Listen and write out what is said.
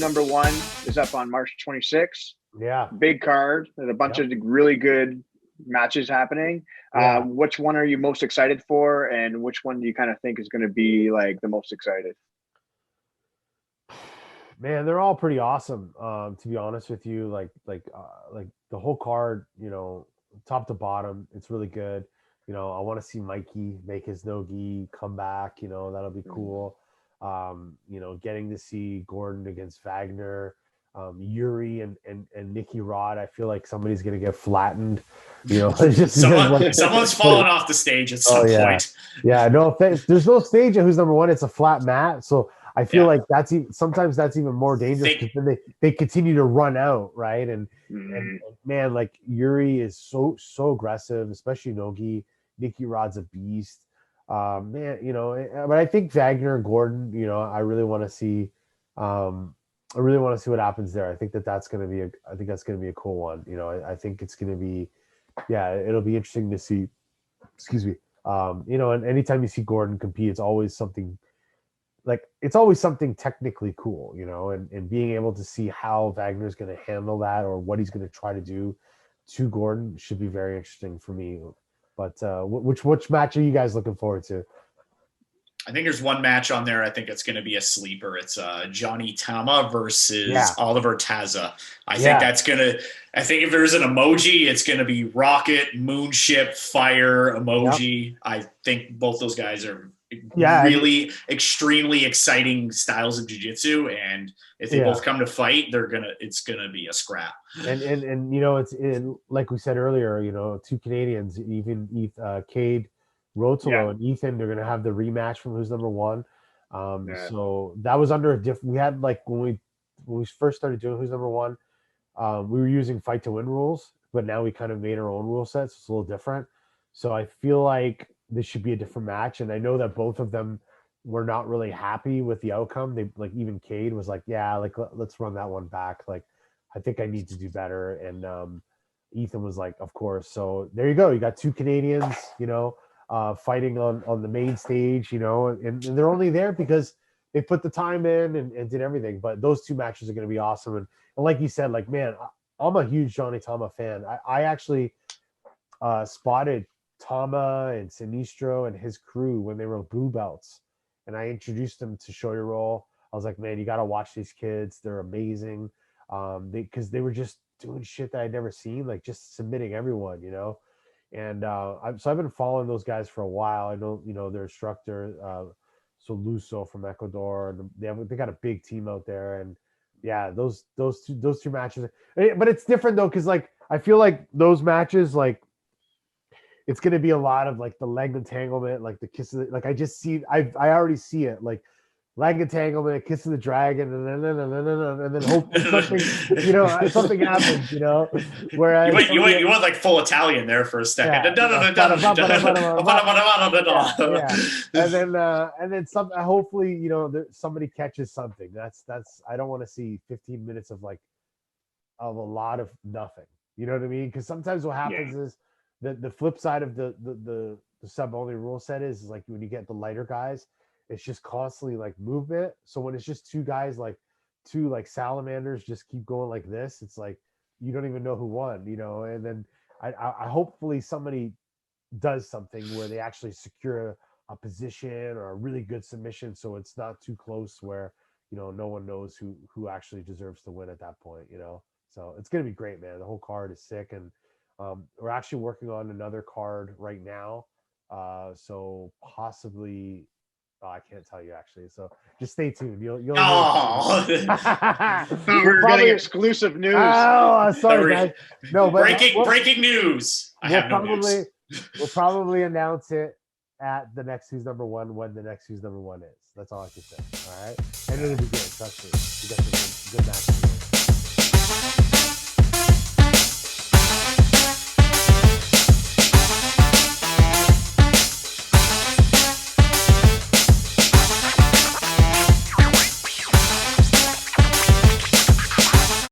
number one is up on March 26th. Yeah. Big card. There's a bunch of really good matches happening. Yeah. Which one are you most excited for, and which one do you kind of think is going to be like the most excited? Man, they're all pretty awesome. To be honest with you, like the whole card, top to bottom, it's really good. I want to see Mikey make his nogi come back. That'll be cool. Getting to see Gordon against Vagner, Yuri and Nicky Rod. I feel like somebody's gonna get flattened. Someone's falling off the stage at some point. Yeah, no offense. There's no stage at who's number one. It's a flat mat, so I feel like sometimes that's even more dangerous because then they continue to run out, right? And man, like Yuri is so aggressive, especially nogi. Nicky Rod's a beast. Man, but I think Vagner and Gordon, I really want to see. I really want to see what happens there. I think that's going to be a cool one. I think it's going to be, it'll be interesting to see. Excuse me. And anytime you see Gordon compete, it's always something technically cool, and being able to see how Wagner's going to handle that or what he's going to try to do to Gordon should be very interesting for me. But which match are you guys looking forward to? I think there's one match on there. I think it's going to be a sleeper. It's Johnny Tama versus Oliver Taza. I think that's going to – I think if there's an emoji, it's going to be rocket, moonship, fire emoji. Yep. I think both those guys are really extremely exciting styles of jiu-jitsu, and if they both come to fight, it's going to be a scrap. And it's like we said earlier, two Canadians, even Kade Ruotolo and Ethan, they're going to have the rematch from who's number one. So that was under a different. We had like when we first started doing who's number one, we were using fight to win rules, but now we kind of made our own rule sets. It's a little different. So I feel like this should be a different match, and I know that both of them were not really happy with the outcome. They like even Kade was like, let's run that one back. Like, I think I need to do better. And Ethan was like, of course. So there you go. You got two Canadians, fighting on the main stage, and they're only there because they put the time in and did everything. But those two matches are going to be awesome. And like you said, like, man, I'm a huge Johnny Tama fan. I actually spotted Tama and Sinistro and his crew when they were blue belts, and I introduced them to Show Your Roll. I was like, man, you got to watch these kids. They're amazing. Because they were just doing shit that I'd never seen, like just submitting everyone, And so I've been following those guys for a while. I know their instructor, Soluso from Ecuador, and they got a big team out there. And those two matches. But it's different though, because like I feel like those matches, like it's gonna be a lot of like the leg entanglement, like the kiss of the, like I just see I already see it like leg entanglement, kiss of the dragon, and then hopefully something something happens, Whereas you went like full Italian there for a second. And then some hopefully somebody catches something. That's I don't want to see 15 minutes of a lot of nothing. You know what I mean? Because sometimes what happens is the flip side of the sub only rule set is like when you get the lighter guys, it's just constantly like movement. So when it's just two guys, like two like salamanders just keep going like this, it's like you don't even know who won, and then I hopefully somebody does something where they actually secure a position or a really good submission, so it's not too close where no one knows who actually deserves to win at that point. So it's gonna be great, man. The whole card is sick, and we're actually working on another card right now, so possibly I can't tell you actually, so just stay tuned. You'll we're getting exclusive news. Oh, sorry guys. No, but breaking news. We'll probably announce it at the next Who's Number One when the next Who's Number One is. That's all I can say. All right, and it'll be good. Trust me. You got some good matches.